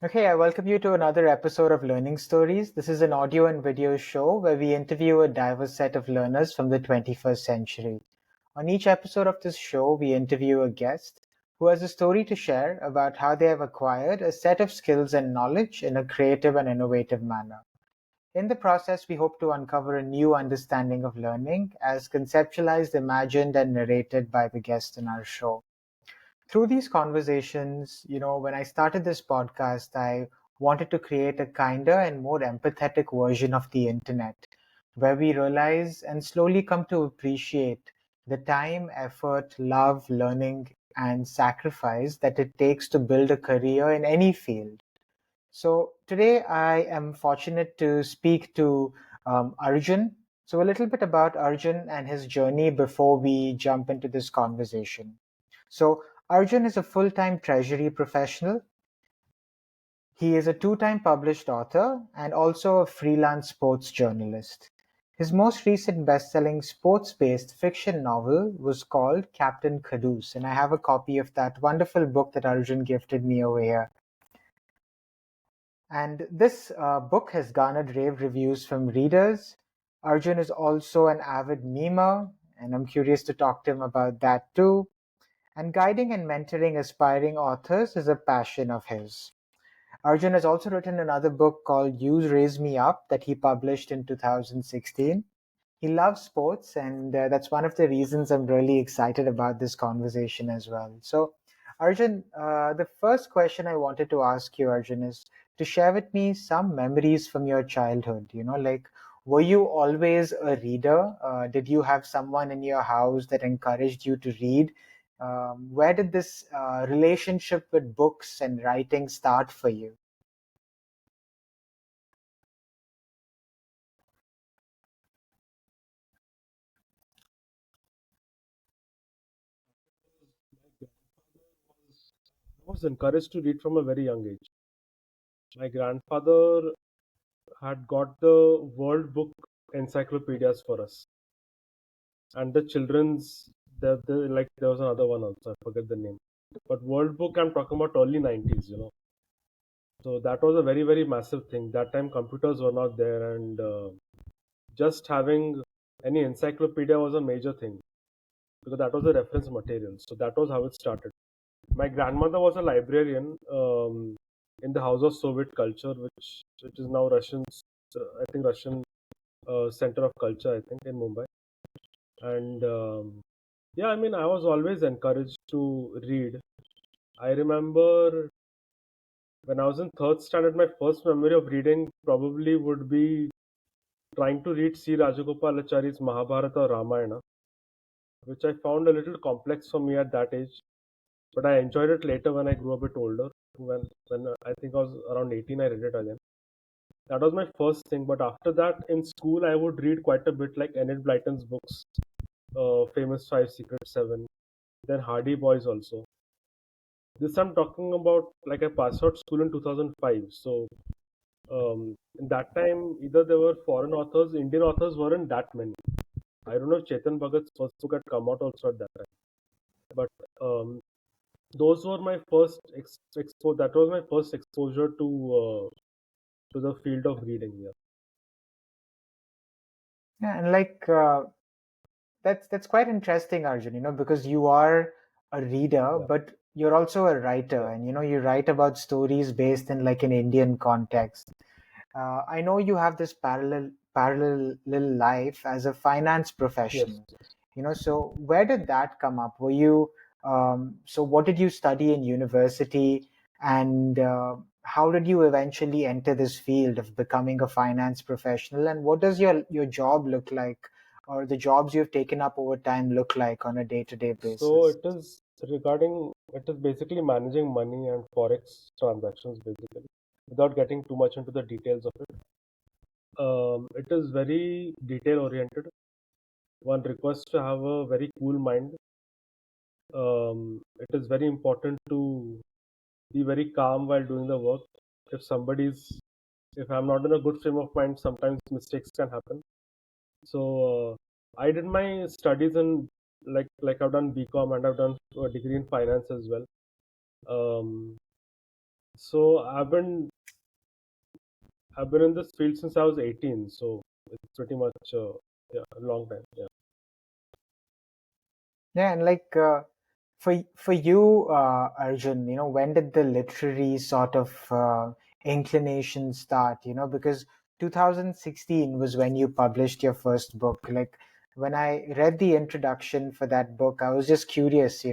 Okay, I welcome you to another episode of Learning Stories. This is an audio and video show where we interview a diverse set of learners from the 21st century. On each episode of this show, we interview a guest who has a story to share about how they have acquired a set of skills and knowledge in a creative and innovative manner. In the process, we hope to uncover a new understanding of learning as conceptualized, imagined, and narrated by the guest in our show. Through these conversations, when I started this podcast, I wanted to create a kinder and more empathetic version of the internet, where we realize and slowly come to appreciate the time, effort, love, learning, and sacrifice that it takes to build a career in any field. So today I am fortunate to speak to Arjun. So a little bit about Arjun and his journey before we jump into this conversation. So Arjun is a full-time treasury professional. He is a two-time published author and also a freelance sports journalist. His most recent best-selling sports-based fiction novel was called Captain Caduce, and I have a copy of that wonderful book that Arjun gifted me over here. And this book has garnered rave reviews from readers. Arjun is also an avid memer, and I'm curious to talk to him about that too. And guiding and mentoring aspiring authors is a passion of his. Arjun has also written another book called You Raise Me Up that he published in 2016. He loves sports, and that's one of the reasons I'm really excited about this conversation as well. So, Arjun, the first question I wanted to ask you, Arjun, is to share with me some memories from your childhood. Like, were you always a reader? Did you have someone in your house that encouraged you to read? Where did this relationship with books and writing start for you? I was encouraged to read from a very young age. My grandfather had got the World Book encyclopedias for us, and the children's like there was another one also. I forget the name, but World Book. I'm talking about early 90s. So that was a very massive thing. That time computers were not there, and just having any encyclopedia was a major thing because that was the reference material. So that was how it started. My grandmother was a librarian in the House of Soviet Culture, which is now I think Russian Center of Culture, I think in Mumbai. And yeah, I mean, I was always encouraged to read. I remember when I was in third standard, my first memory of reading probably would be trying to read C. Rajagopalachari's Mahabharata or Ramayana, which I found a little complex for me at that age. But I enjoyed it later when I grew a bit older. When I think I was around 18, I read it again. That was my first thing. But after that, in school, I would read quite a bit, like Enid Blyton's books, Famous Five, Secret Seven, then Hardy Boys also. This I'm talking about like I passed out school in 2005. So in that time, either there were foreign authors, Indian authors weren't that many. I don't know if Chetan Bhagat's first book had come out also at that time. But those were my first that was my first exposure to the field of reading. Yeah. Yeah, and like that's quite interesting, Arjun, because you are a reader, Yeah. but you're also a writer, Yeah. and you write about stories based in like an Indian context. I know you have this parallel life as a finance Yes. professional. So where did that come up? Were you so what did you study in university, and how did you eventually enter this field of becoming a finance professional? And what does your job look like, or the jobs you've taken up over time look like on a day-to-day So basis? it is basically managing money and forex transactions basically, without getting too much into the details of it. It is very detail oriented. One requires to have a very cool mind. It is very important to be very calm while doing the work. If somebody's if I'm not in a good frame of mind, sometimes mistakes can happen. So I did my studies in like I've done BCom and I've done a degree in finance as well. Um, So I've been in this field since I was 18. So it's pretty much yeah, a long time. Yeah. Yeah, and like for you, Arjun, when did the literary sort of inclination start? Because 2016 was when you published your first book. Like when I read the introduction for that book, I was just curious.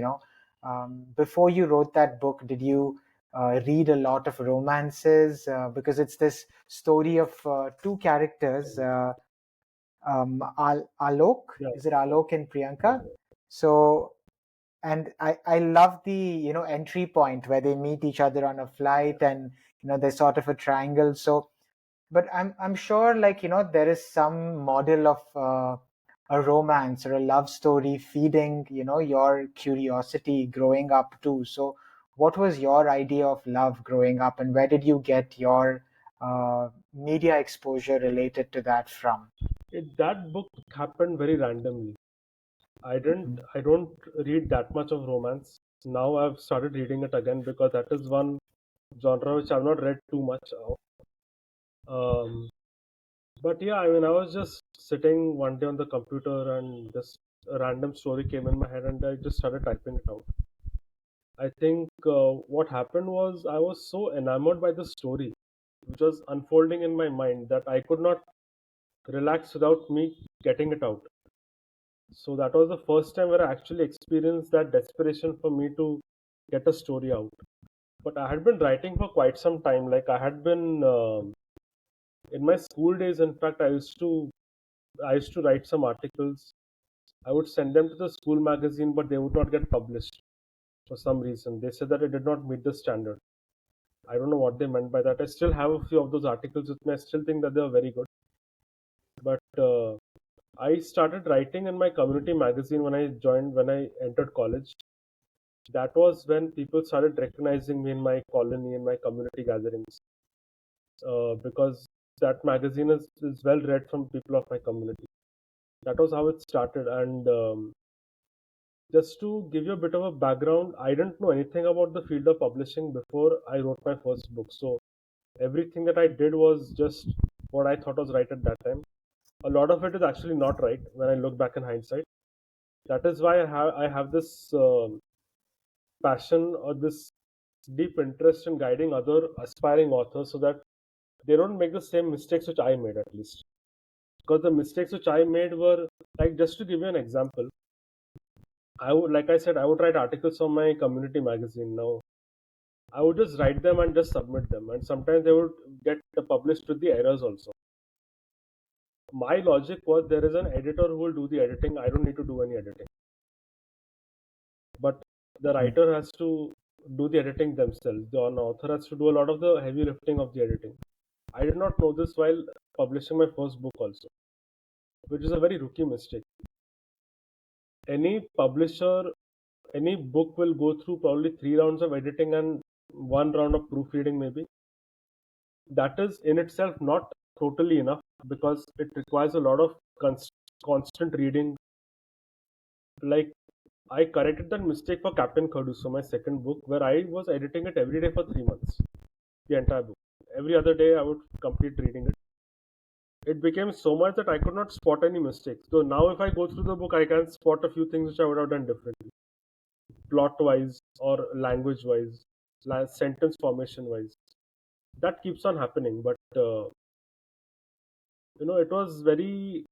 Before you wrote that book, did you read a lot of romances? Because it's this story of two characters. Alok, Yeah. is it Alok and Yeah. Priyanka? So, and I love the entry point where they meet each other on a flight, and there's sort of a triangle. So, but I'm sure, like, there is some model of a romance or a love story feeding your curiosity growing up too. So what was your idea of love growing up, and where did you get your media exposure related to that from? That book happened very randomly. I don't read that much of romance. Now I've started reading it again because that is one genre which I've not read too much of. Um, but yeah, I mean, I was just sitting one day on the computer and this a random story came in my head and I just started typing it out. I think what happened was I was so enamored by the story, which was unfolding in my mind, that I could not relax without me getting it out. So that was the first time where I actually experienced that desperation for me to get a story out. But I had been writing for quite some time. Like I had been in my school days. In fact, I used to write some articles. I would send them to the school magazine, but they would not get published for some reason. They said that it did not meet the standard. I don't know what they meant by that. I still have a few of those articles with me. I still think that they are very good. But I started writing in my community magazine when I entered college. That was when people started recognizing me in my colony, in my community gatherings, because that magazine is well read from people of my community. That was how it started. And just to give you a bit of a background, I didn't know anything about the field of publishing before I wrote my first book. So everything that I did was just what I thought was right at that time. A lot of it is actually not right when I look back in hindsight. That is why I have this passion or this deep interest in guiding other aspiring authors so that they don't make the same mistakes which I made, at least. Because the mistakes which I made were, like, just to give you an example, like I said, I would write articles on my community magazine. Now, I would just write them and just submit them, and sometimes they would get published with the errors also. My logic was there is an editor who will do the editing. I don't need to do any editing, but the Mhm. writer has to do the editing themselves. The author has to do a lot of the heavy lifting of the editing. I did not know this while publishing my first book also, which is a very rookie mistake. Any publisher, any book will go through probably 3 rounds of editing and 1 round of proofreading, maybe. That is in itself not totally enough because it requires a lot of constant reading. Like, I corrected that mistake for Captain Caduceus, my second book, where I was editing it every day for 3 months, the entire book. Every other day, I would complete reading it. It became so much that I could not spot any mistakes. So now, if I go through the book, I can spot a few things which I would have done differently, plot wise or language wise, sentence formation wise. That keeps on happening, but it was very.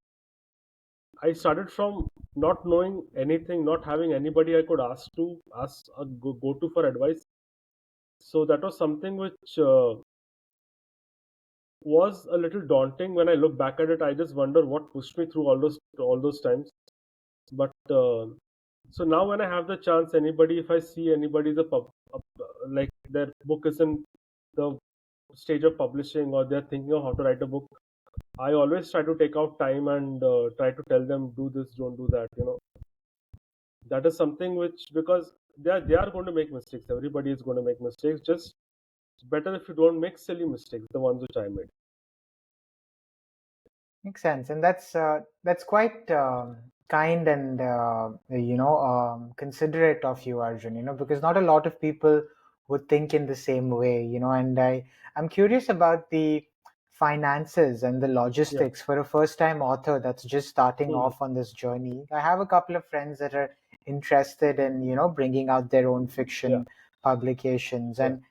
I started from not knowing anything, not having anybody I could go to for advice. So that was something which was a little daunting. When I look back at it, I just wonder what pushed me through all those times. But so now when I have the chance, anybody, if I see anybody's like their book is in the stage of publishing or they're thinking of how to write a book, I always try to take out time and try to tell them, do this, don't do that. That is something which, because they are going to make mistakes. Everybody is going to make mistakes. Just better if you don't make silly mistakes, the ones which I made. Makes sense, and that's quite kind and considerate of you, Arjun. Because not a lot of people would think in the same way, and I'm curious about the finances and the Yeah. logistics for a first time author that's just starting Hmm. off on this journey. I have a couple of friends that are interested in, bringing out their own Yeah. fiction publications. Yeah. And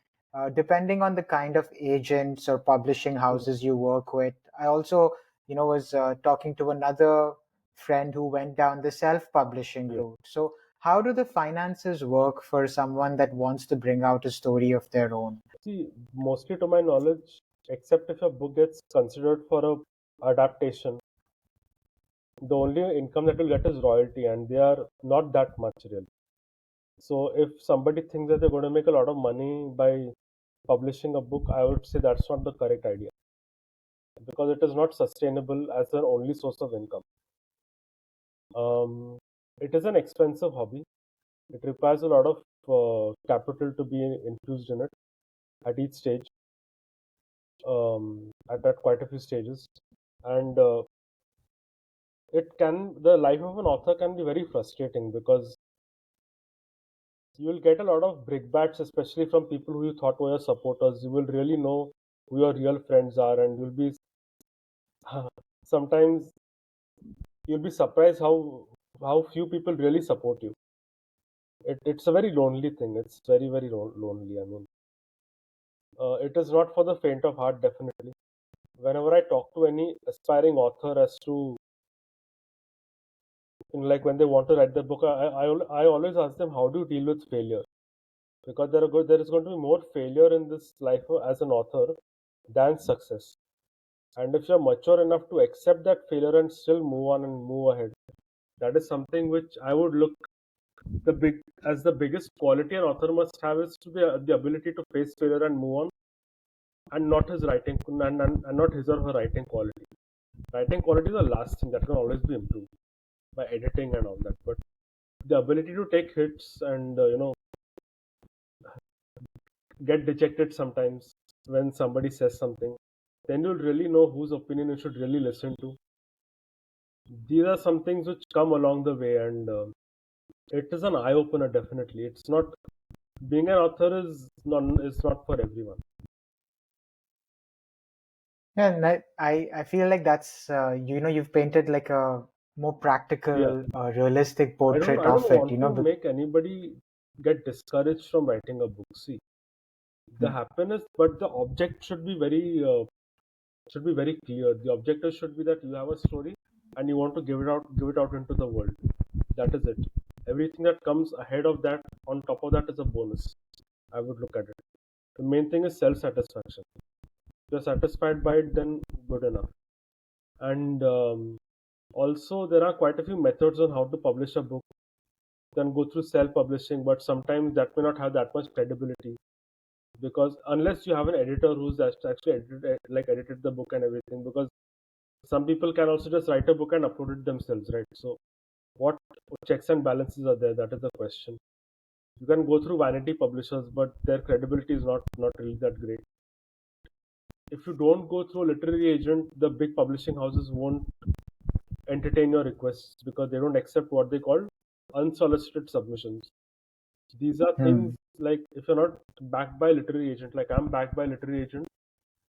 depending on the kind of agents or publishing Hmm. houses you work with, I also, was talking to another friend who went down the self-publishing Yeah. route. So how do the finances work for someone that wants to bring out a story of their own? See, mostly to my knowledge, except if a book gets considered for a adaptation, the only income that will get is royalty, and they are not that much really. So if somebody thinks that they're going to make a lot of money by publishing a book, I would say that's not the correct idea because it is not sustainable as their only source of income. Um, it is an expensive hobby. It requires a lot of capital to be infused in it at each stage, at quite a few stages, and the life of an author can be very frustrating because you will get a lot of brickbats, especially from people who you thought were your supporters. You will really know who your real friends are, and you'll be sometimes you'll be surprised how few people really support you. It's a very lonely thing. It's very very lonely. I mean, it is not for the faint of heart, definitely. Whenever I talk to any aspiring author as to like when they want to write the book, I always ask them, how do you deal with failure? Because there is going to be more failure in this life as an author than success. And if you're mature enough to accept that failure and still move on and move ahead, that is something which I would look the biggest quality an author must have is to the ability to face failure and move on, and not his writing and not his or her writing quality. Writing quality is the last thing that can always be improved by editing and all that. But the ability to take hits and get dejected sometimes when somebody says something, then you'll really know whose opinion you should really listen to. These are some things which come along the way, and it is an eye opener. Definitely, it's not being an author is not for everyone. Yeah, and I feel like that's you've painted like a more Yeah, practical, realistic I don't portrait I don't of it. want to make anybody get discouraged from writing a book. See, the Hmm. happiness, but the object should be very clear. The objective should be that you have a story and you want to give it out into the world. That is it. Everything that comes ahead of that, on top of that, is a bonus. I would look at it. The main thing is self satisfaction. If you're satisfied by it, then good enough. And also, there are quite a few methods on how to publish a book. You can go through self publishing, but sometimes that may not have that much credibility because unless you have an editor who's actually edited the book and everything, because some people can also just write a book and upload it themselves, right? So what checks and balances are there? That is the question. You can go through vanity publishers, but their credibility is not really that great. If you don't go through a literary agent, the big publishing houses won't entertain your requests because they don't accept what they call unsolicited submissions. These are things Hmm. like if you're not backed by a literary agent, like I'm backed by a literary agent.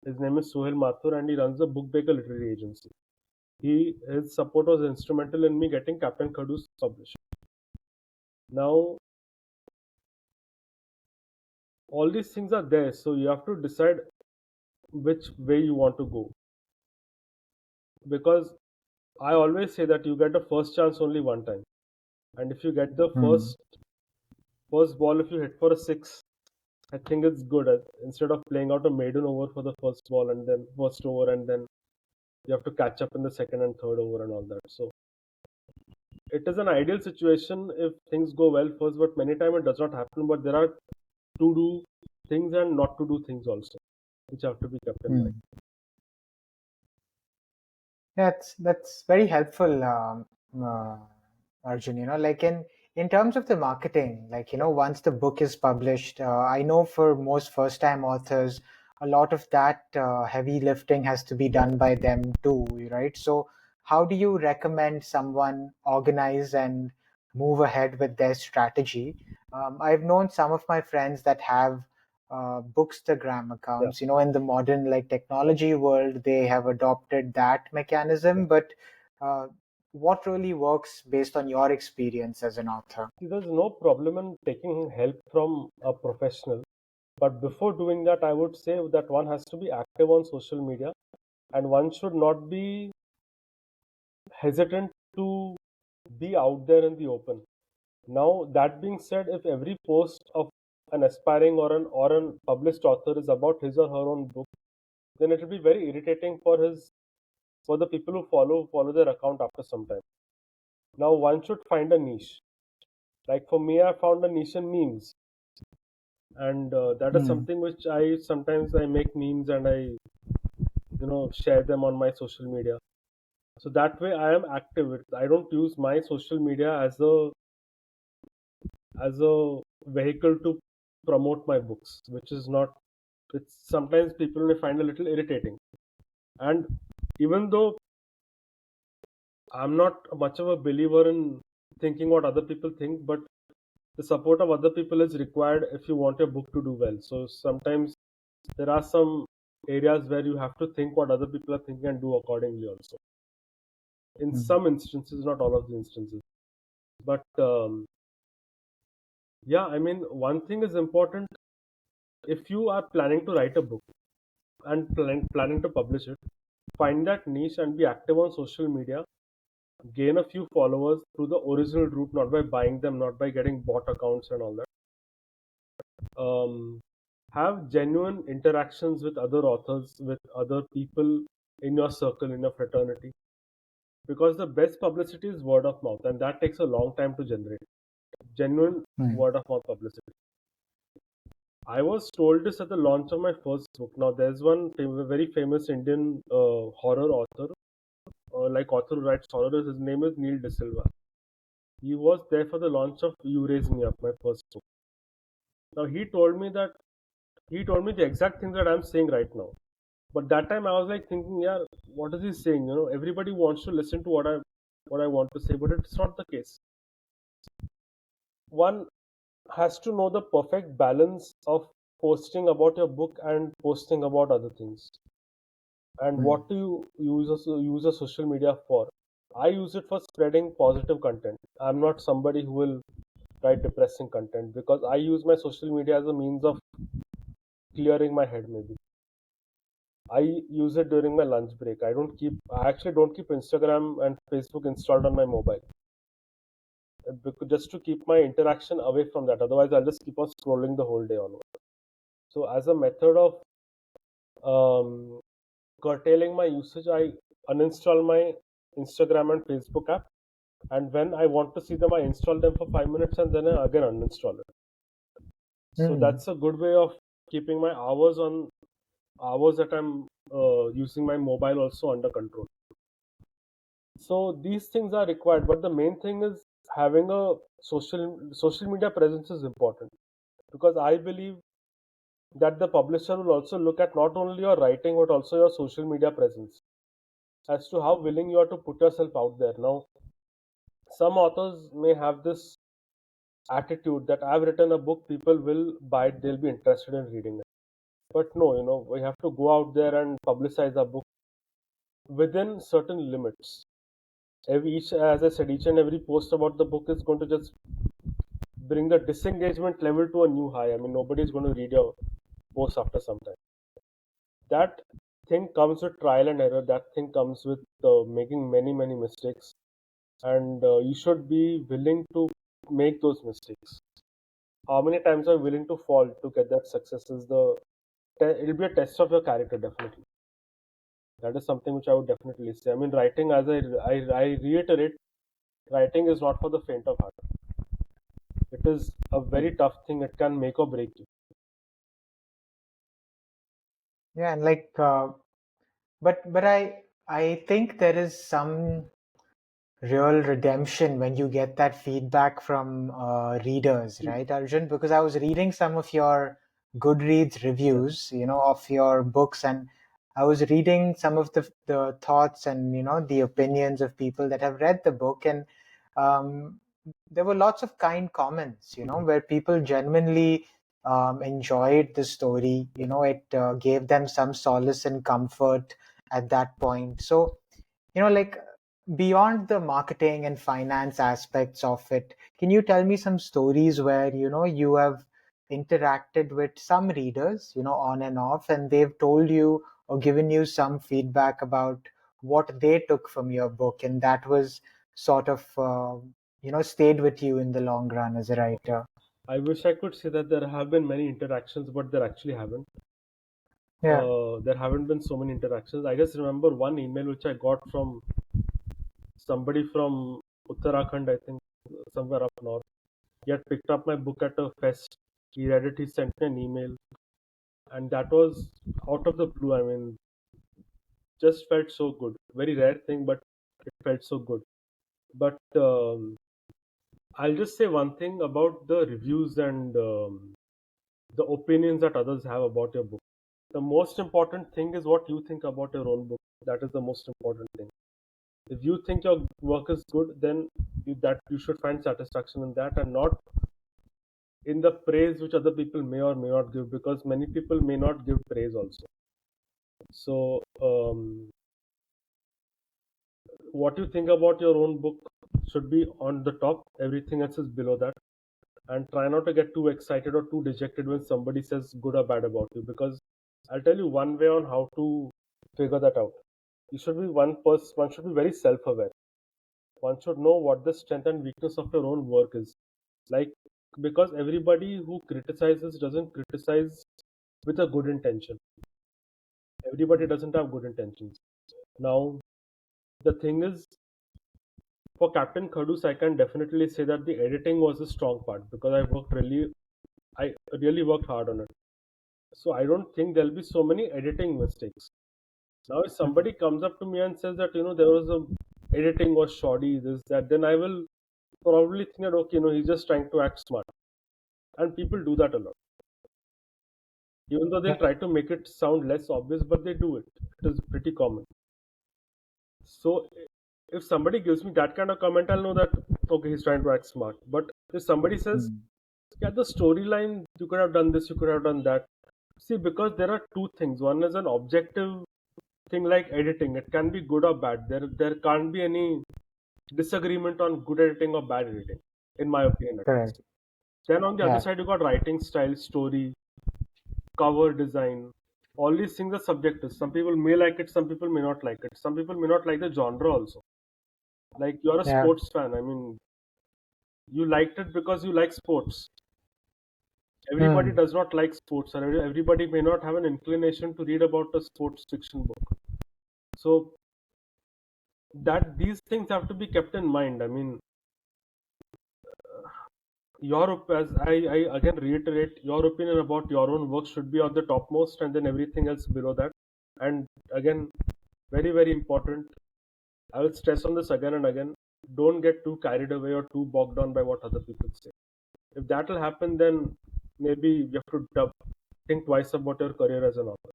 His name is Sohail Mathur, and he runs a Book Baker literary agency. His support was instrumental in me getting Captain Khadu's published. Now all these things are there, so you have to decide which way you want to go. Because I always say that you get a first chance only one time, and if you get the Hmm. first ball, if you hit for a six, I think it's good. Instead of playing out a maiden over for the first ball and then first over, and then you have to catch up in the second and third over and all that. So it is an ideal situation if things go well first, but many times it does not happen. But there are to do things and not to do things also, which have to be kept in mind. Hmm. Yeah, that's very helpful, uh, Arjun. Like in terms of the marketing, like Yeah. once the book is published, I know for most first-time authors, a lot of that heavy lifting has to be Yeah. done by them too, right? So, how do you recommend someone organize and move ahead with their strategy I've known some of my friends that have bookstagram Yeah. accounts. In the modern technology world, they have adopted that Yeah. mechanism. But uh, what really works based on your experience as an author? See, there's no problem in taking help from a professional, but before doing that, I would say that one has to be active on social media, and one should not be hesitant to be out there in the open. Now, that being said, if every post of an aspiring or an published author is about his or her own book, then it will be very irritating for the people who follow their account after some time. Now, one should find a niche. Like for me, I found a niche in memes, and that is Hmm. something which I sometimes I make memes and I share them on my social media. So that way, I am active. I don't use my social media as a vehicle to promote my books, which is not. It's sometimes people may find a little irritating. And even though I'm not much of a believer in thinking what other people think, but the support of other people is required if you want your book to do well. So sometimes there are some areas where you have to think what other people are thinking and do accordingly also. In Hmm. some instances, not all of the instances. But yeah, I mean, one thing is important. If you are planning to write a book and planning to publish it, find that niche and be active on social media. Gain a few followers through the original route, not by buying them, not by getting bot accounts and all that. Have genuine interactions with other authors, with other people in your circle, in your fraternity, because the best publicity is word of mouth, and that takes a long time to generate. Genuine Hmm. word of mouth publicity. I was told this at the launch of my first book. Now, there's one very famous Indian horror author, like author who writes horror. His name is Neil De Silva. He was there for the launch of You Raise Me Up, my first book. Now, he told me the exact things that I'm saying right now. But that time I was like thinking, yeah, what is he saying? Everybody wants to listen to what I want to say, but it's not the case. One has to know the perfect balance of posting about your book and posting about other things. And Hmm. what do you use a social media for? I use it for spreading positive content. I'm not somebody who will write depressing content because I use my social media as a means of clearing my head maybe. I use it during my lunch break. I actually don't keep Instagram and Facebook installed on my mobile just to keep my interaction away from that. Otherwise, I'll just keep on scrolling the whole day on. So, as a method of um, curtailing my usage, I uninstall my Instagram and Facebook app. And when I want to see them, I install them for 5 minutes and then I again uninstall it. So Hmm. that's a good way of keeping my hours that I'm using my mobile also under control. So these things are required, but the main thing is having a social media presence is important because I believe that the publisher will also look at not only your writing but also your social media presence as to how willing you are to put yourself out there. Now, some authors may have this attitude that I've written a book, people will buy it, they'll be interested in reading it. But no, we have to go out there and publicize our book within certain limits. As I said, each and every post about the book is going to just bring the disengagement level to a new high. I mean, nobody's going to read your post after some time. That thing comes with trial and error. That thing comes with making many, many mistakes. And you should be willing to make those mistakes. How many times are you willing to fall to get that success it'll be a test of your character, definitely. That is something which I would definitely say. I mean, writing, as I reiterate, writing is not for the faint of heart. It is a very tough thing. It can make or break you. Yeah, and but I think there is some real redemption when you get that feedback from readers, Hmm. right, Arjun? Because I was reading some of your Goodreads Yeah. reviews, of your books, and I was reading some of the thoughts and the opinions of people that have read the book, and um, there were lots of kind comments, where people genuinely enjoyed the story. It gave them some solace and comfort at that point. So, like beyond the marketing and finance aspects of it, can you tell me some stories where, you have interacted with some readers, on and off, and they've told you or given you some feedback about what they took from your book, and that was sort of, stayed with you in the long run as a writer? I wish I could say that there have been many interactions, but there actually haven't. Yeah. There haven't been so many interactions. I just remember one email which I got from somebody from Uttarakhand, I think, somewhere up north. He had picked up my book at a fest. He read it, he sent me an email, and that was out of the blue. I mean, just felt so good. Very rare thing, but it felt so good. But I'll just say one thing about the reviews and the opinions that others have about your book. The most important thing is what you think about your own book. That is the most important thing. If you think your work is good, then you should find satisfaction in that, and not in the praise which other people may or may not give, because many people may not give praise also. So what you think about your own book should be on the top, everything else is below that. And try not to get too excited or too dejected when somebody says good or bad about you, because I'll tell you one way on how to figure that out. You should be one should be very self-aware. One should know what the strength and weakness of your own work is. Like, because everybody who criticizes doesn't criticize with a good intention. Everybody doesn't have good intentions. Now, the thing is, for Captain Khadus, I can definitely say that the editing was a strong part, because I really worked hard on it. So I don't think there'll be so many editing mistakes. Now, if somebody comes up to me and says that there was a editing was shoddy, this that, then I will probably think that okay, he's just trying to act smart, and people do that a lot. Even though they'll Yeah. try to make it sound less obvious, but they do it. It is pretty common. So if somebody gives me that kind of comment, I'll know that okay, he's trying to act smart. But if somebody says, Mm. yeah, the storyline, you could have done this, you could have done that. See, because there are two things. One is an objective thing like editing. It can be good or bad. There can't be any disagreement on good editing or bad editing, in my opinion at Correct. least. Then on the other Yeah. side, you got writing style, story, cover design. All these things are subjective. Some people may like it, some people may not like it. Some people may not like the genre also. Like, you're a Yeah. sports fan. I mean, you liked it because you like sports. Everybody Mm. does not like sports, and everybody may not have an inclination to read about a sports fiction book. So that these things have to be kept in mind. I mean, as I again reiterate, your opinion about your own work should be on the topmost, and then everything else below that. And again, very, very important, I will stress on this again and again. Don't get too carried away or too bogged down by what other people say. If that will happen, then maybe you have to think twice about your career as an author.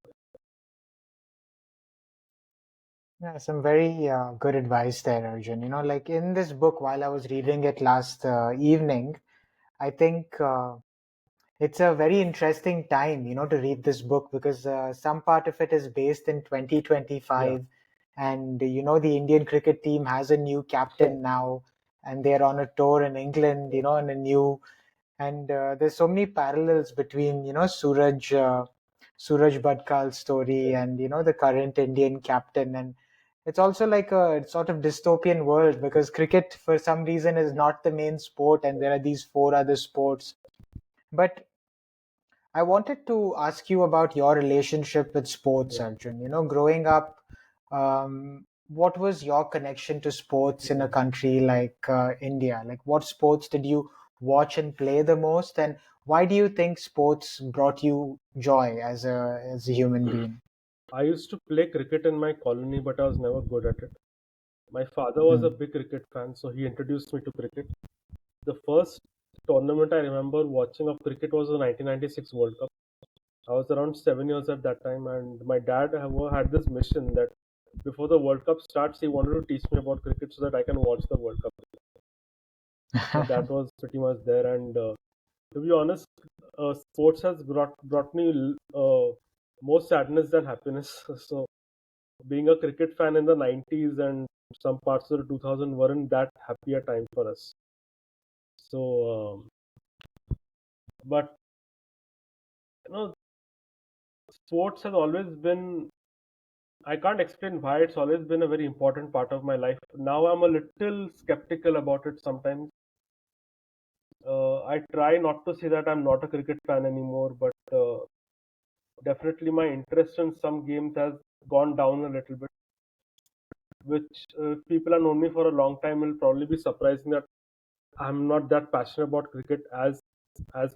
Yeah, some very good advice there, Arjun. Like in this book, while I was reading it last evening, I think it's a very interesting time, to read this book because some part of it is based in Yeah. 2025, and the Indian cricket team has a new captain now, and they're on a tour in England, and there's so many parallels between Suraj Bhatkal's story and the current Indian captain, and it's also like a sort of dystopian world because cricket for some reason is not the main sport, and there are these four other sports. But I wanted to ask you about your relationship with sports, Yeah. Arjun. Growing up, what was your connection to sports in a Okay. country like India? Like, what sports did you watch and play the most, and why do you think sports brought you joy as a human being? I used to play cricket in my colony, but I was never good at it. My father was a Mm. big cricket fan, so he introduced me to cricket. The first tournament I remember watching of cricket was the 1996 World Cup. I was around 7 years at that time, and my dad had this mission that before the World Cup starts, he wanted to teach me about cricket so that I can watch the World Cup. So that was pretty much there. And to be honest, sports has brought me more sadness than happiness. So being a cricket fan in the 90s and some parts of the 2000 weren't that happy a time for us. So, but you know, sports has always been. I can't explain why it's always been a very important part of my life. Now I'm a little skeptical about it sometimes. I try not to say that I'm not a cricket fan anymore, but definitely my interest in some games has gone down a little bit. Which people have known me for a long time will probably be surprising that I'm not that passionate about cricket as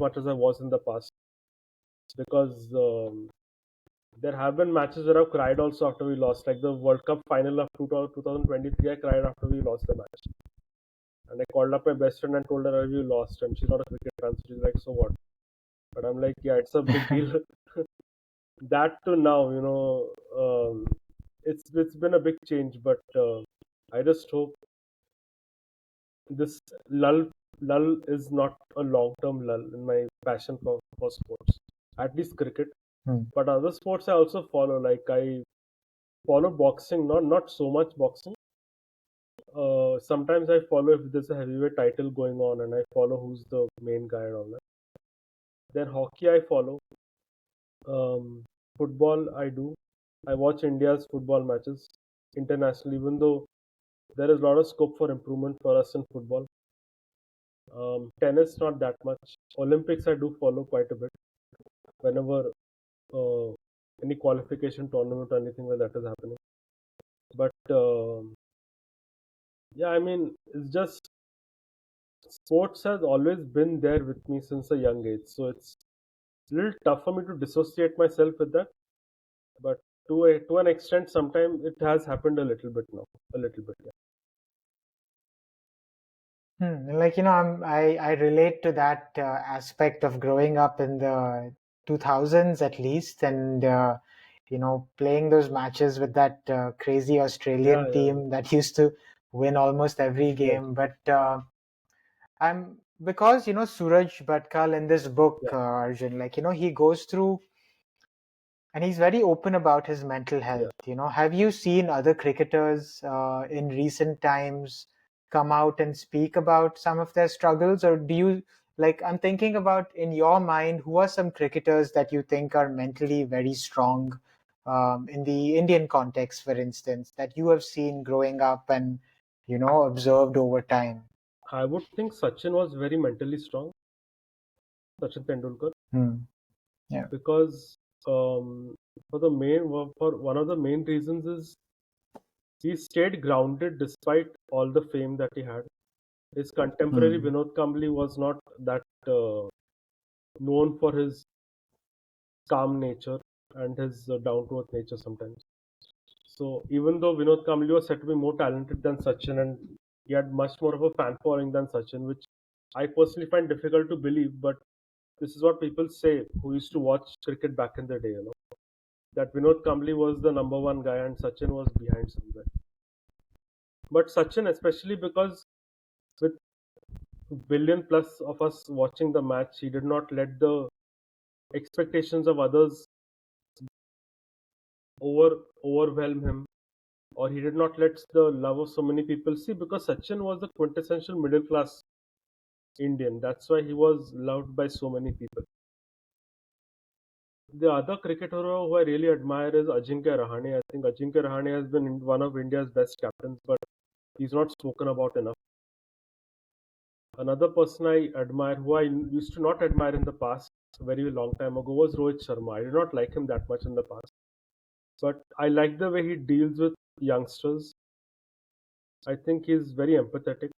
much as I was in the past. Because there have been matches where I've cried also after we lost, like the World Cup final of 2023. I cried after we lost the match, and I called up my best friend and told her, "Oh, you lost," and she's not a cricket fan, so she's like, "So what?" But I'm like, "Yeah, it's a big deal." That to now, it's been a big change, but I just hope this lull is not a long term lull in my passion for sports, at least cricket. Hmm. But other sports I also follow. Like I follow boxing, not so much boxing. Sometimes I follow if there's a heavyweight title going on, and I follow who's the main guy and all that. Then hockey I follow. Football I do. I watch India's football matches internationally, even though there is a lot of scope for improvement for us in football. Tennis not that much. Olympics I do follow quite a bit whenever uh, any qualification tournament or anything like that is happening. But yeah, I mean, it's just sports has always been there with me since a young age. So it's a little tough for me to dissociate myself with that. But to an extent, sometimes it has happened a little bit now, a little bit. Yeah, Like, I relate to that aspect of growing up in the 2000s at least, and playing those matches with that crazy yeah, Australian yeah. team that used to win almost every Yes, game. But I'm because Suraj Bhatkal in this book, yeah. Arjun, like he goes through and he's very open about his mental Yeah. health. Have you seen other cricketers in recent times come out and speak about some of their struggles, or do you like? I'm thinking about in your mind, who are some cricketers that you think are mentally very strong in the Indian context, for instance, that you have seen growing up and observed over time? I would think Sachin was very mentally strong, Sachin Tendulkar, Hmm. Yeah. because um, for one of the main reasons is he stayed grounded despite all the fame that he had. His contemporary Hmm. Vinod Kambli was not that known for his calm nature and his down to earth nature sometimes. So even though Vinod Kambli was said to be more talented than Sachin and he had much more of a fan following than Sachin, which I personally find difficult to believe, but this is what people say who used to watch cricket back in the day, that Vinod Kambli was the number one guy and Sachin was behind somewhere. But Sachin, especially because with billion plus of us watching the match, he did not let the expectations of others overwhelm him, or he did not let the love of so many people see, because Sachin was the quintessential middle class Indian. That's why he was loved by so many people. The other cricketer who I really admire is Ajinkya Rahane. I think Ajinkya Rahane has been one of India's best captains, but he's not spoken about enough. Another person I admire, who I used to not admire in the past, a very long time ago, was Rohit Sharma. I did not like him that much in the past, but I like the way he deals with youngsters. I think he's very empathetic.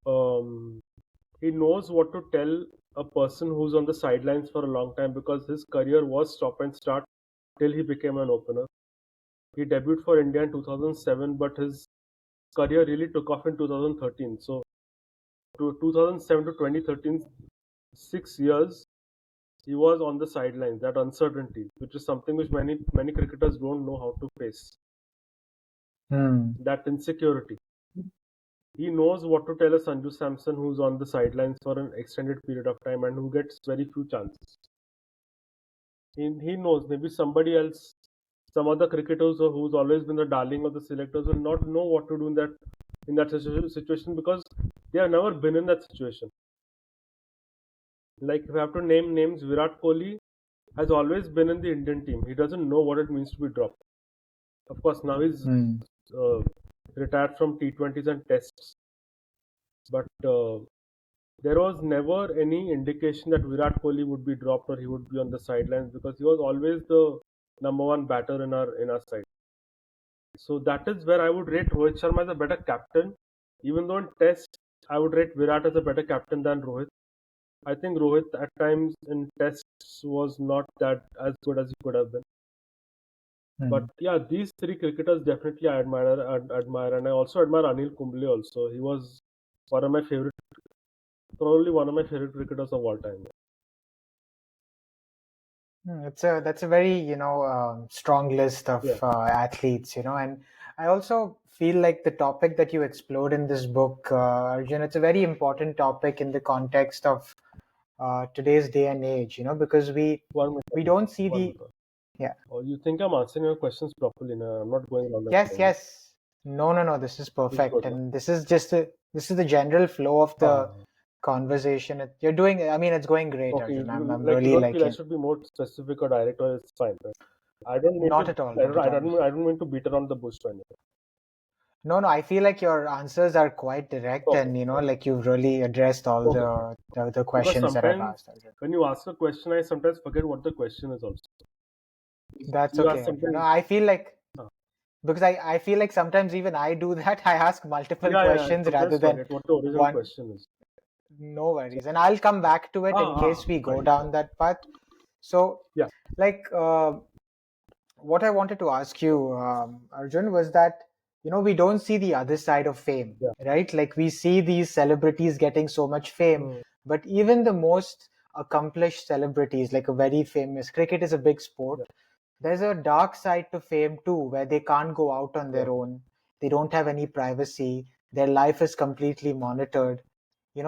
Um, he knows what to tell a person who's on the sidelines for a long time, because his career was stop and start till he became an opener. He debuted for India in 2007, but his career really took off in 2013. So, to 2007 to 2013, 6 years, he was on the sidelines. That uncertainty, which is something which many cricketers don't know how to face. Hmm. That insecurity. He knows what to tell a Sanju Samson who's on the sidelines for an extended period of time and who gets very few chances. He knows maybe somebody else, some other cricketers who's always been the darling of the selectors will not know what to do in that situation because they have never been in that situation. Like if I have to name names, Virat Kohli has always been in the Indian team. He doesn't know what it means to be dropped. Of course, now he's Hmm. uh, retired from T20s and tests, but there was never any indication that Virat Kohli would be dropped or he would be on the sidelines because he was always the number one batter in our side. So that is where I would rate Rohit Sharma as a better captain. Even though in Test I would rate Virat as a better captain than Rohit. I think Rohit at times in Tests was not that as good as he could have been. But Hmm. yeah, these three cricketers definitely I admire, and I also admire Anil Kumble. Also, he was one of my favorite, probably one of my favorite cricketers of all time. That's a very strong list of Yeah, athletes, and I also feel like the topic that you explored in this book, Arjun, it's a very important topic in the context of today's day and age, because one minute, we don't see one the minute. yeah. Oh, you think I'm answering your questions properly now? I'm not going around and Yes, around. yes. No, no, no. This is It's perfect, good now. and this is the general flow of the Ah, conversation. You're doing. I mean, it's going great, okay. Arjun. I'm Like you really don't feel I liking. should be more specific or direct, or it's fine, right? I don't mean Not to. at all. I Not don't. at I all. don't. I don't mean to beat around the bush or anything. No, no. I feel like your answers are quite direct, Okay. and Okay. like you've really addressed all Okay. the Because questions that I've sometimes asked, Arjun. when you ask a question, I sometimes forget what the question is. Also, That's you ask okay, Arjun. No, something. I feel like Ah, because I feel like sometimes even I do that. I ask multiple yeah, yeah. I questions rather sometimes than forget what the original one. question is. No worries, and I'll come back to it in case we go Fine. down that path. So, Yeah. like, what I wanted to ask you, Arjun, was that we don't see the other side of fame, Yeah. right? Like we see these celebrities getting so much fame, Mm, but even the most accomplished celebrities, like a very famous cricket is a big sport. yeah. There's a dark side to fame too, where they can't go out on Yeah. their own. They don't have any privacy. Their life is completely monitored.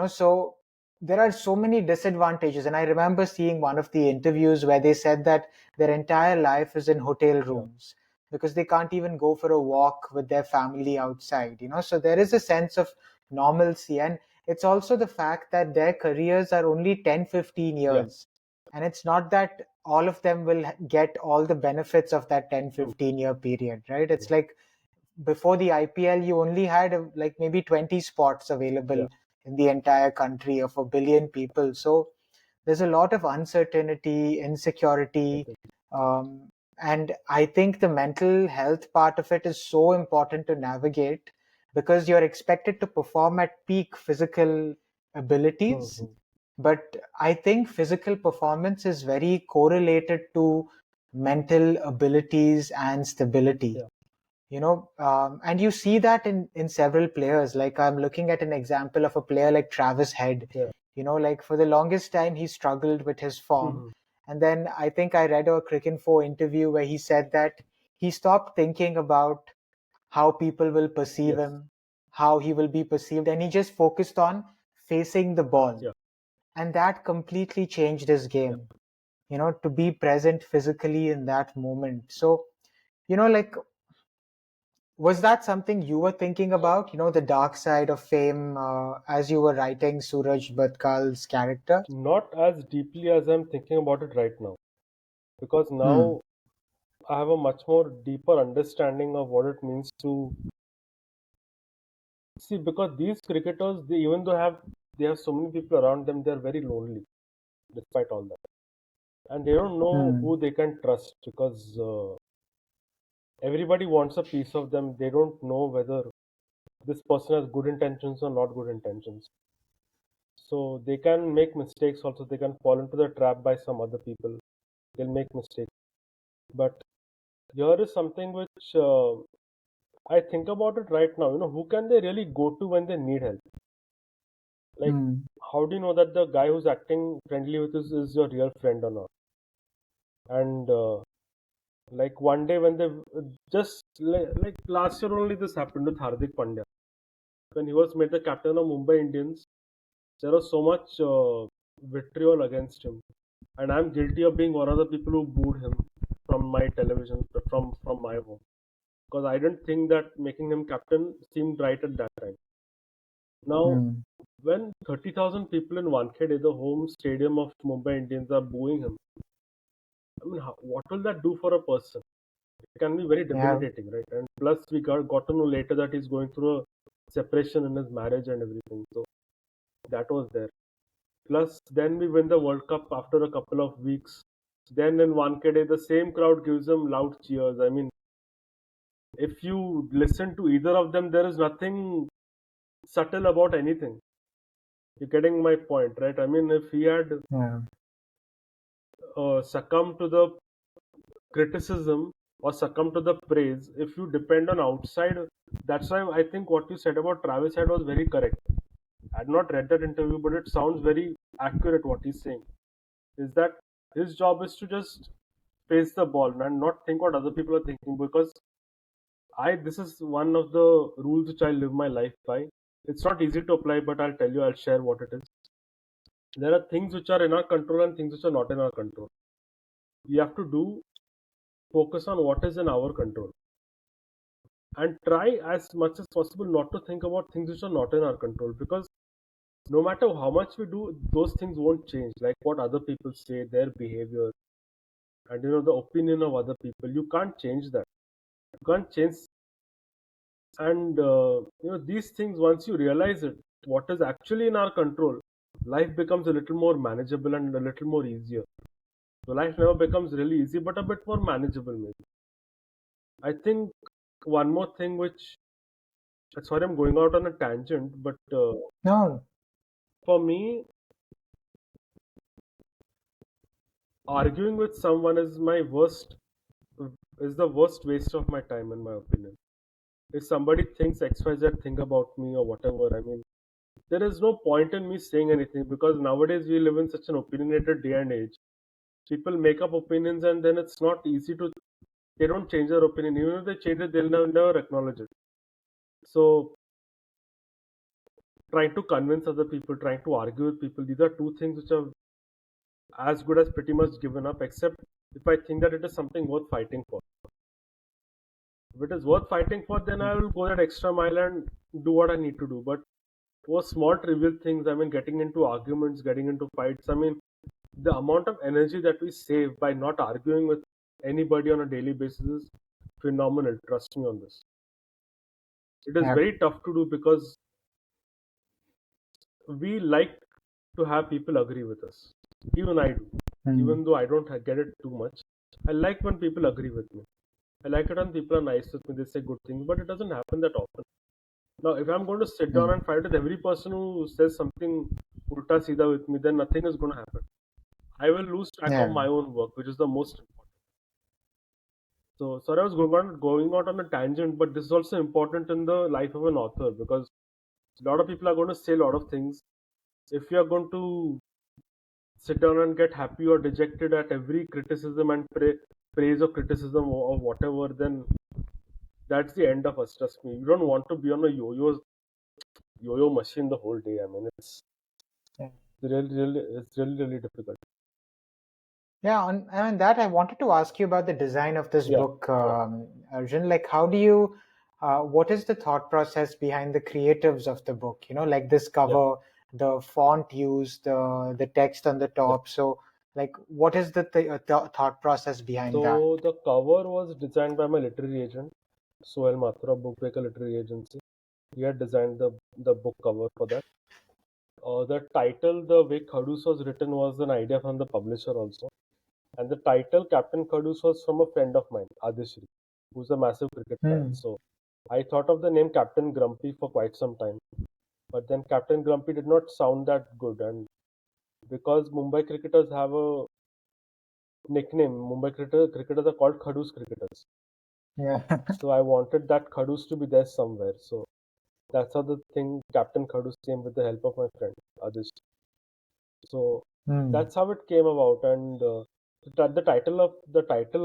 So there are so many disadvantages. And I remember seeing one of the interviews where they said that their entire life is in hotel Yeah. rooms because they can't even go for a walk with their family outside. So there is a sense of normalcy. And it's also the fact that their careers are only 10, 15 Yeah. years. And it's not that all of them will get all the benefits of that 10, True. 15-year period, right? True. It's like before the IPL, you only had like maybe 20 spots Yeah. available in the entire country of a billion people. So there's a lot of uncertainty, insecurity, Definitely. and I think the mental health part of it is so important to navigate because you're expected to perform at peak physical abilities. Mm-hmm. But I think physical performance is very correlated to mental abilities and stability. Yeah. And you see that in several players. Like I'm looking at an example of a player like Travis Head. Yeah. Like for the longest time he struggled with his form, Mm-hmm. and then I think I read a Cricinfo interview where he said that he stopped thinking about how people will perceive Yes. him, how he will be perceived, and he just focused on facing the ball, Yeah. and that completely changed his Yeah. game. To be present physically in that moment. So like was that something you were thinking about, the dark side of fame, as you were writing Suraj Bhatkal's character? Not as deeply as I'm thinking about it right now, because Hmm. now I have a much more deeper understanding of what it means to see. Because these cricketers, they even though they have so many people around them, they're very lonely despite all that, and they don't know Hmm. who they can trust because everybody wants a piece of them. They don't know whether this person has good intentions or not good intentions. So they can make mistakes also. They can fall into the trap by some other people. They'll make mistakes. But here is something which I think about it right now. Who can they really go to when they need help? Like, Hmm. how do you know that the guy who's acting friendly with us is your real friend or not? And like one day when they just like last year only this happened with Hardik Pandya. when he was made the captain of Mumbai Indians, there was so much vitriol against him, and I'm guilty of being one of the people who booed him from my television, from my home, because I didn't think that making him captain seemed right at that time. Now, Hmm. when 30,000 people in Wankhede, the home stadium of Mumbai Indians, are booing him, I mean, what will that do for a person? It can be very Yeah. debilitating, right? And plus, we got to know later that he's going through a separation in his marriage and everything. So that was there. Plus, then we win the World Cup after a couple of weeks. Then in Wankhede, the same crowd gives them loud cheers. I mean, if you listen to either of them, there is nothing subtle about anything. You're getting my point, right? I mean, if he had Yeah. succumbed to the criticism or succumb to the praise, if you depend on outside, that's why I think what you said about Travis Head was very correct. I had not read that interview, but it sounds very accurate. What he's saying is that his job is to just face the ball and not think what other people are thinking, because this is one of the rules which I live my life by. It's not easy to apply, but I'll share what it is. There are things which are in our control and things which are not in our control. We have to do focus on what is in our control, and try as much as possible not to think about things which are not in our control, because no matter how much we do, those things won't change, like what other people say, their behavior, and the opinion of other people. You can't change that. You can't change. And these things, once you realize it, what is actually in our control, life becomes a little more manageable and a little more easier. So life never becomes really easy, but a bit more manageable maybe. I think one more thing which, sorry, I'm going out on a tangent, but No. for me, arguing with someone is the worst waste of my time, in my opinion. If somebody thinks XYZ thing about me or whatever, I mean, there is no point in me saying anything, because nowadays we live in such an opinionated day and age. People make up opinions and then it's not easy to, they don't change their opinion. Even if they change it, they'll never acknowledge it. So trying to convince other people, trying to argue with people, these are two things which are as good as pretty much given up, except if I think that it is something worth fighting for. If it is worth fighting for, then I will go that extra mile and do what I need to do. But for small trivial things, I mean, getting into arguments, getting into fights, I mean, the amount of energy that we save by not arguing with anybody on a daily basis is phenomenal. Trust me on this. It is Yeah. very tough to do, because we like to have people agree with us. Even I do. Hmm. Even though I don't get it too much, I like when people agree with me. I like it when people are nice with me, they say good things, but it doesn't happen that often. Now, if I'm going to sit down Hmm. and fight with every person who says something ulta sida with me, then nothing is going to happen. I will lose track of Yeah. my own work, which is the most important. So, sorry, I was going out on a tangent, but this is also important in the life of an author, because a lot of people are going to say a lot of things. If you are going to sit down and get happy or dejected at every criticism and praise or criticism or whatever, then that's the end of us. Trust me. You don't want to be on a yo-yo machine the whole day. I mean, Yeah. it's really difficult. Yeah, on that, I wanted to ask you about the design of this Yeah, book, sure. Arjun. Like, what is the thought process behind the creatives of the book? Like this Yeah, cover, the font used, the text on the yeah. top. So, like, what is the thought process behind that? So the cover was designed by my literary agent, Sohail Mathura, Bookmaker Literary Agency. He had designed the book cover for that. The title, the way Khadus was written, was an idea from the publisher also. And the title, Captain Khadus, was from a friend of mine, Adishri, who's a massive cricket fan. Hmm. So I thought of the name Captain Grumpy for quite some time. But then Captain Grumpy did not sound that good. And because Mumbai cricketers have a nickname, cricketers are called Khadus cricketers. Yeah. So I wanted that Khadus to be there somewhere. So that's how the thing Captain Khadus came, with the help of my friend Adishri. So Hmm. that's how it came about. And the title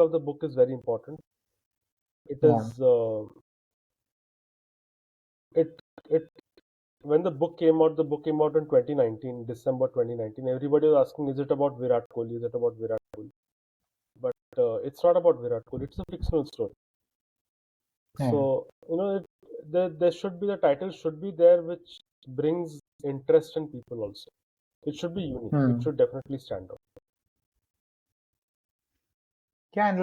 of the book is very important. It Yeah. is it it when the book came out in 2019, December 2019. Everybody was asking, is it about Virat Kohli? Is it about Virat Kohli? But it's not about Virat Kohli. It's a fictional story. Yeah. So there should be, the title should be there, which brings interest in people also. It should be unique. It Hmm. should definitely stand out. Yeah, and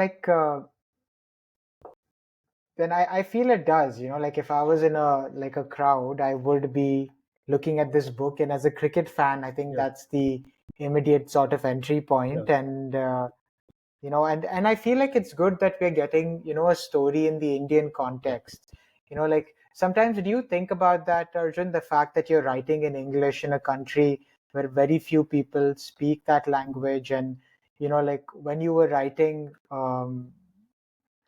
then I feel it does, like if I was in a crowd, I would be looking at this book. And as a cricket fan, I think Yeah, that's the immediate sort of entry yeah, point. And and I feel like it's good that we're getting, a story in the Indian yeah. context. Like sometimes do you think about that, Arjun, the fact that you're writing in English in a country where very few people speak that language? And like when you were writing,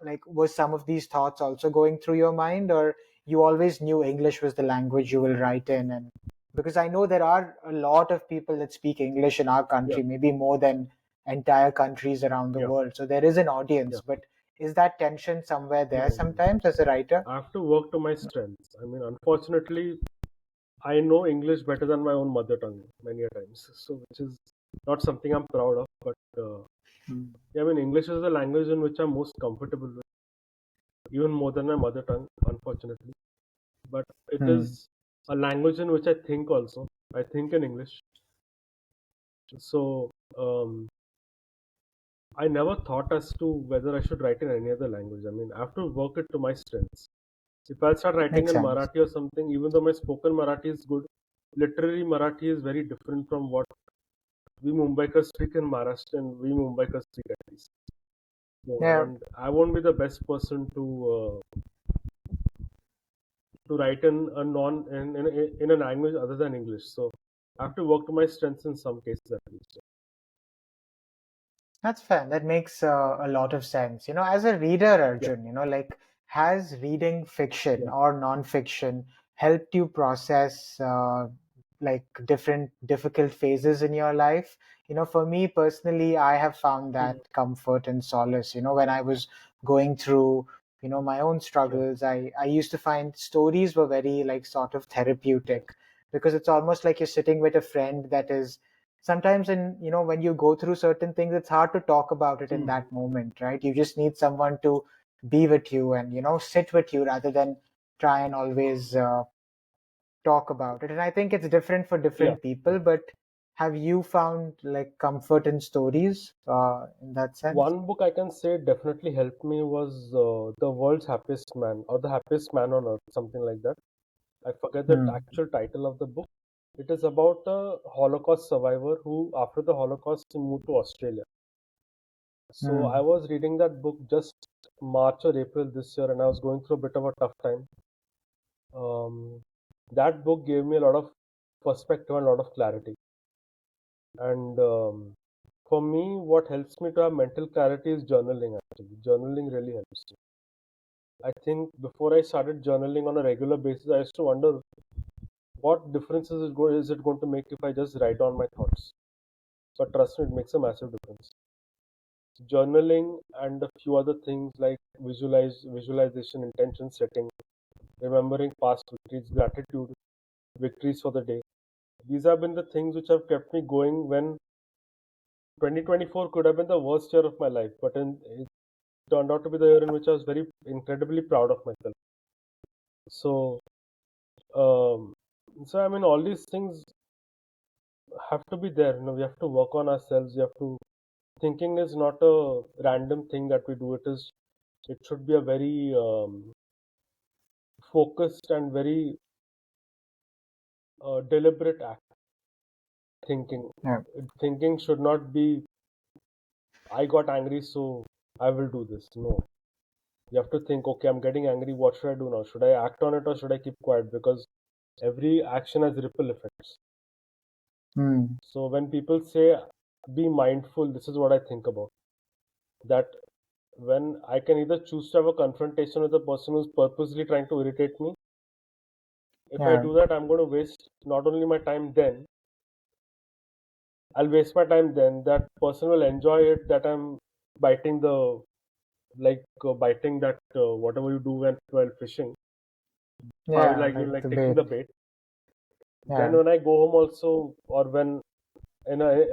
like was some of these thoughts also going through your mind, or you always knew English was the language you will write in? And because I know there are a lot of people that speak English in our Yeah, country, maybe more than entire countries around the yeah, world, so there is an yeah. audience. But is that tension somewhere there No, no. sometimes as a writer? I have to work to my strengths. I mean, unfortunately, I know English better than my own mother tongue many a times. So, which is not something I'm proud of. But Mm. yeah, I mean, English is the language in which I'm most comfortable with, even more than my mother tongue, unfortunately. But it Hmm. is a language in which I think also. I think in English. So, I never thought as to whether I should write in any other language. I mean, I have to work it to my strengths. If I start writing Makes in sense. Marathi or something, even though my spoken Marathi is good, literary Marathi is very different from what we Mumbaikars speak in Maharashtra and we Mumbaikars speak at least. So, Yeah, and I won't be the best person to write in a non in a language other than English. So I have to work to my strengths in some cases at least. that's fair. That makes a lot of sense. As a reader, Yeah, Arjun, like has reading fiction yeah. or non-fiction helped you process like different difficult phases in your life? For me personally, I have found that Mhm. comfort and solace. When I was going through, my own Yeah. struggles, I used to find stories were very like sort of Yes. therapeutic, because it's almost like you're sitting with a friend that is sometimes in when you go through certain things, it's hard to talk about it in Mhm. that moment, right? You just need someone to be with you and sit with you rather than try and always talk about it. And I think it's different for Yeah. different people, but have you found like comfort in stories in that sense? One book I can say definitely helped me was The World's Happiest Man or The Happiest Man on Earth, something like that. I forget the Hmm. actual title of the book. It is about a Holocaust survivor who, after the Holocaust, moved to Australia. So I Hmm. was reading that book just March or April this year, and I was going through a bit of a tough time. Um, that book gave me a lot of perspective and a lot of clarity. And for me, what helps me to have mental clarity is journaling. Actually, journaling really helps me. I think before I started journaling on a regular basis, I used to wonder what differences is it going to make if I just write down my thoughts. But trust me, it makes a massive difference. Journaling and a few other things like visualization, intention setting, remembering past victories, gratitude, victories for the day. These have been the things which have kept me going when 2024 could have been the worst year of my life, but it turned out to be the year in which I was very incredibly proud of myself. So, um, so I mean, all these things have to be there. We have to work on ourselves. We have to. Thinking is not a random thing that we do. It should be a very focused and very deliberate act. Thinking, Yeah. thinking should not be, I got angry, so I will do this. No, you have to think, okay, I'm getting angry. What should I do now? Should I act on it or should I keep quiet? Because every action has ripple effects. Hmm. So when people say be mindful, this is what I think about. That when I can either choose to have a confrontation with a person who's purposely trying to irritate me, if I Yeah. do that, I'm going to waste not only my time then, I'll waste my time then. That person will enjoy it that I'm biting the, biting that whatever you do when while fishing. How Yeah, like you like like the taking bait. the bait. Then Yeah. when I go home also, or when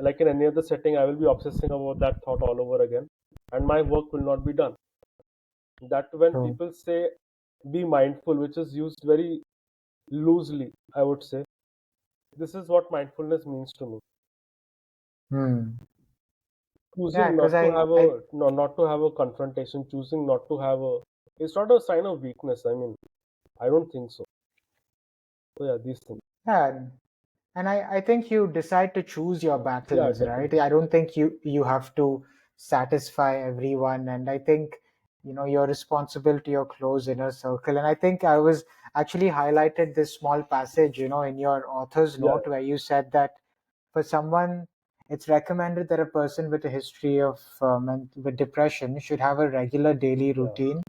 like in any other setting, I will be obsessing about that thought all over again, and my work will not be done. That when True. people say be mindful, which is used very loosely, I would say this is what mindfulness means to me. Hmm. Yeah, Choosing because not to have I a no, not to have a confrontation, choosing not to have a, it's not a sign of weakness. I mean, I don't think so. So yeah, these things. yeah, and I think you decide to choose your Yeah, battles, right? definitely. I don't think you have to satisfy everyone, and I think you're responsible to your close inner circle. And I think I was actually highlighted this small passage, in your author's Yeah, note where you said that for someone, it's recommended that a person with a history of with depression should have a regular daily yeah, routine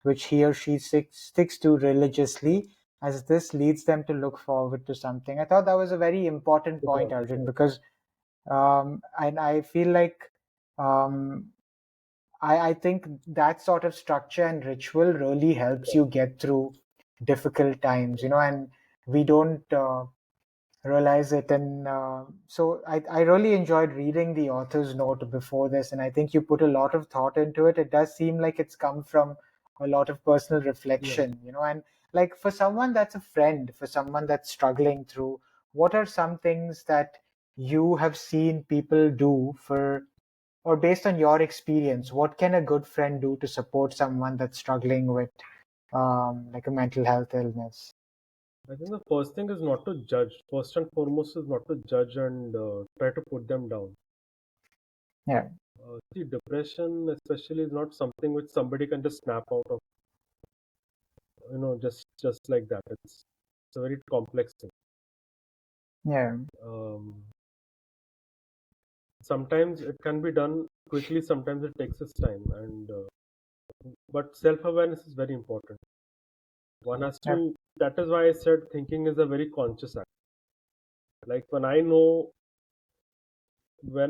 which he or she sticks to religiously, as this leads them to look forward to something. I thought that was a very important it point, was, Arjun, because and I feel like um, I think that sort of structure and ritual really helps yeah, you get through difficult times, and we don't realize it. And so I really enjoyed reading the author's note before this, and I think you put a lot of thought into it. It does seem like it's come from a lot of personal yeah. reflection, and like for someone that's a friend, for someone that's struggling through, what are some things that you have seen people do for, or based on your experience, what can a good friend do to support someone that's struggling with like a mental health illness? I think the first thing is not to judge. First and foremost is not to judge and try to put them down. Yeah. See, depression especially is not something which somebody can just snap out of, just like that. It's a very complex thing. Yeah. Um, Sometimes it can be done quickly. Sometimes it takes its time, and but self-awareness is very important. One has Yeah. to. That is why I said thinking is a very conscious act. Like when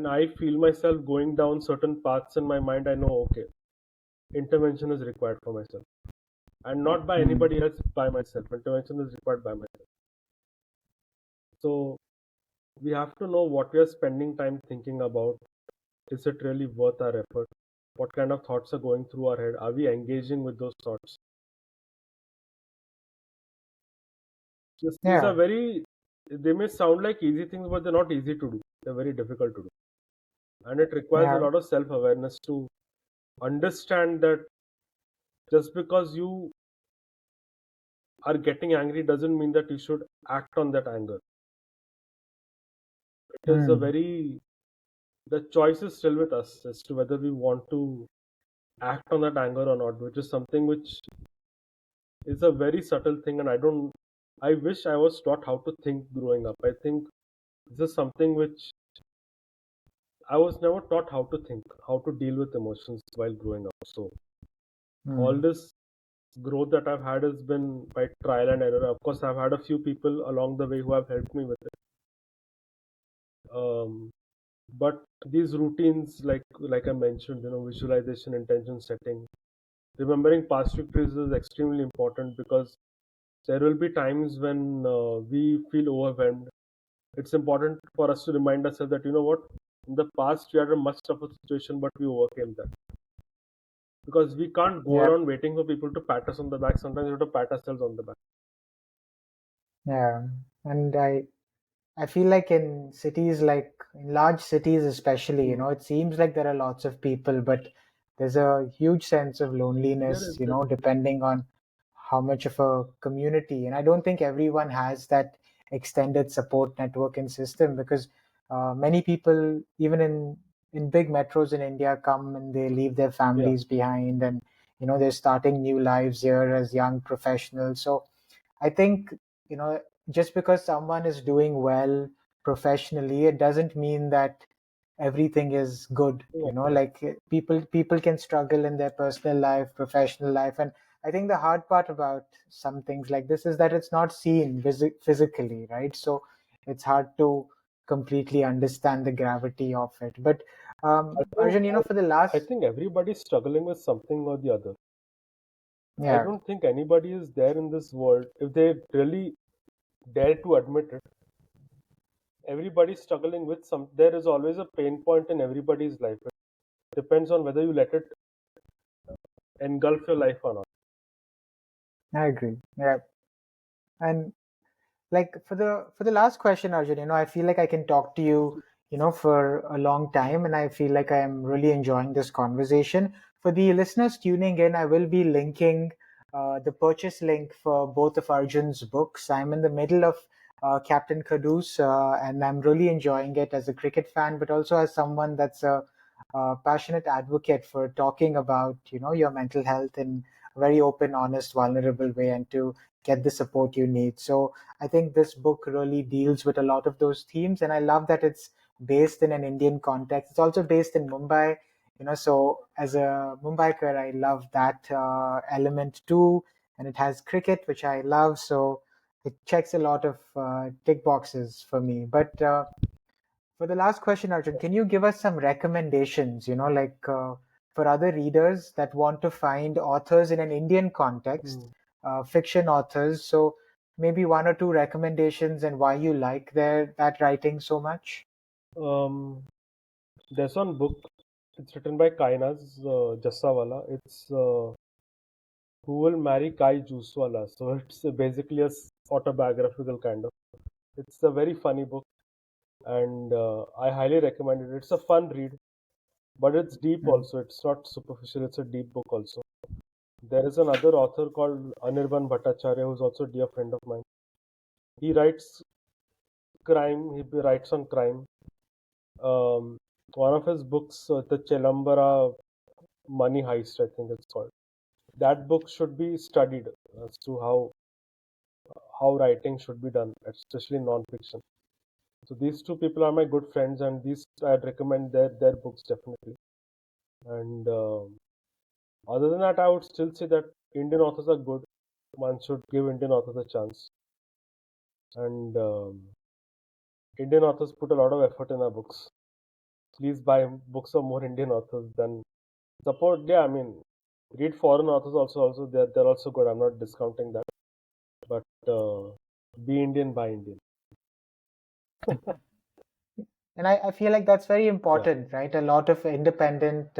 I feel myself going down certain paths in my mind, I know, okay, intervention is required for myself, and not by Hmm. anybody else, by myself. Intervention is required by myself. So we have to know what we are spending time thinking about. Is it really worth our effort? What kind of thoughts are going through our head? Are we engaging with those thoughts? These are Yeah. they may sound like easy things, but they're not easy to do. They're very difficult to do. And it requires a Yeah. lot of self awareness to understand that just because you are getting angry doesn't mean that you should act on that anger. It is a Hmm. very, the choice is still with us as to whether we want to act on that anger or not, which is something which is a very subtle thing. And I wish I was taught how to think growing up. I think this is something which I was never taught how to think, how to deal with emotions while growing up. So all Hmm. this growth that I've had has been by trial and error. Of course, I've had a few people along the way who have helped me with it. But these routines, like I mentioned, visualization, intention setting, remembering past victories is extremely important because there will be times when we feel overwhelmed. It's important for us to remind ourselves that what, in the past we had a much tougher situation, but we overcame that. Because we can't go Yep. around waiting for people to pat us on the back. Sometimes we have to pat ourselves on the back. Yeah. And I feel like in cities, like in large cities especially, Hmm. it seems like there are lots of people, but there's a huge sense of There loneliness, is, there is. depending on how much of a community. And I don't think everyone has that extended support network and system, because many people, even in big metros in India, come and they leave their Yeah. families behind, and they're starting new lives here as young professionals. So I think, you know, just because someone is doing well professionally, it doesn't mean that everything is good. Oh, of course. Like people can struggle in their personal life, professional life, and I think the hard part about some things like this is that it's not seen physically, right? So it's hard to completely understand the gravity of it. But I think Arjun, for the I last, think everybody's struggling with something or the other. I yeah, don't think anybody is there in this world, if they really dare to admit it, Everybody's struggling with some. There is always a pain point in everybody's life. It depends on whether you let it engulf your life or not. I agree. Yeah. And like for the last question, Arjun, I feel like I can talk to you, for a long time, and I feel like I am really enjoying this conversation. For the listeners tuning in, I will be linking the purchase link for both of Arjun's books. I'm in the middle of Captain Caduce, and I'm really enjoying it as a cricket fan, but also as someone that's a passionate advocate for talking about, your mental health in a very open, honest, vulnerable way, and to get the support you need. So I think this book really deals with a lot of those themes, and I love that it's based in an Indian context. It's also based in Mumbai, so as a Mumbaiker, I love that element too, and it has cricket, which I love, so it checks a lot of tick boxes for me. But for the last question, Arjun, can you give us some recommendations, like for other readers that want to find authors in an Indian context, Hmm. fiction authors? So maybe one or two recommendations and why you like that writing so much? Um, there's one book. It's written by Kainaz Jassawala. It's Who Will Marry Kai Juswala. So it's basically autobiographical kind of. It's a very funny book, and I highly recommend it. It's a fun read, but it's deep Mm, also. It's not superficial. It's a deep book also. There is another author called Anirban Bhattacharya, who's also a dear friend of mine. He writes crime. He writes on crime. Um, One of his books, the Chelambara Money Heist, I think it's called. That book should be studied as to how writing should be done, especially non-fiction. So these two people are my good friends, and these I'd recommend their books definitely. And other than that, I would still say that Indian authors are good. One should give Indian authors a chance, and Indian authors put a lot of effort in our books. Please buy books of more Indian authors than support. Yeah, I mean, read foreign authors also. Also, they're also good. I'm not discounting that, but be Indian, buy Indian. And I feel like that's very Yeah, important, right? A lot of independent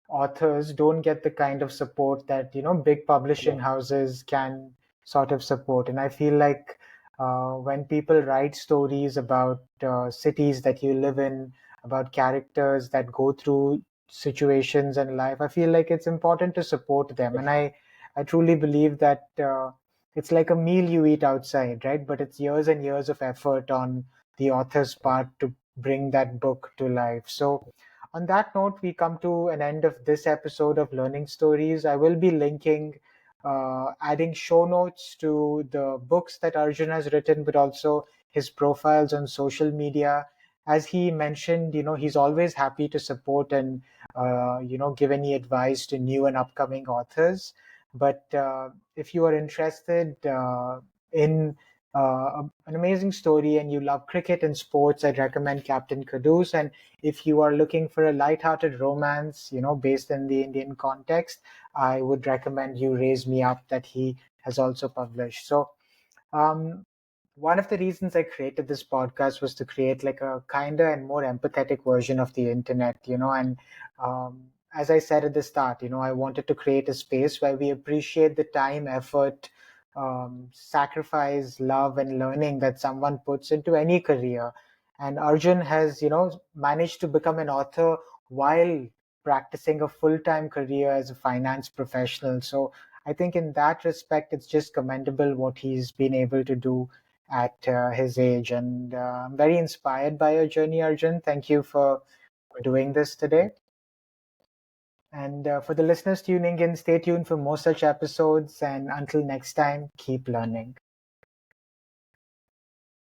authors don't get the kind of support that big yeah, publishing houses can sort of support. And I feel like when people write stories about cities that you live in, about characters that go through situations in life, I feel like it's important to support them. And I truly believe that it's like a meal you eat outside, right? But it's years and years of effort on the author's part to bring that book to life. So on that note, we come to an end of this episode of Learning Stories. I will be linking, adding show notes to the books that Arjun has written, but also his profiles on social media. As he mentioned, he's always happy to support and, give any advice to new and upcoming authors. But if you are interested in an amazing story and you love cricket and sports, I'd recommend Captain Caduce. And if you are looking for a light-hearted romance, based in the Indian context, I would recommend you Raise Me Up that he has also published. So um, one of the reasons I created this podcast was to create like a kinder and more empathetic version of the internet, and as I said at the start, I wanted to create a space where we appreciate the time, effort, sacrifice, love, and learning that someone puts into any career. And Arjun has, managed to become an author while practicing a full-time career as a finance professional. So I think in that respect, it's just commendable what he's been able to do at his age. And I'm very inspired by your journey, Arjun. Thank you for doing this today. And for the listeners tuning in, stay tuned for more such episodes. And until next time, keep learning.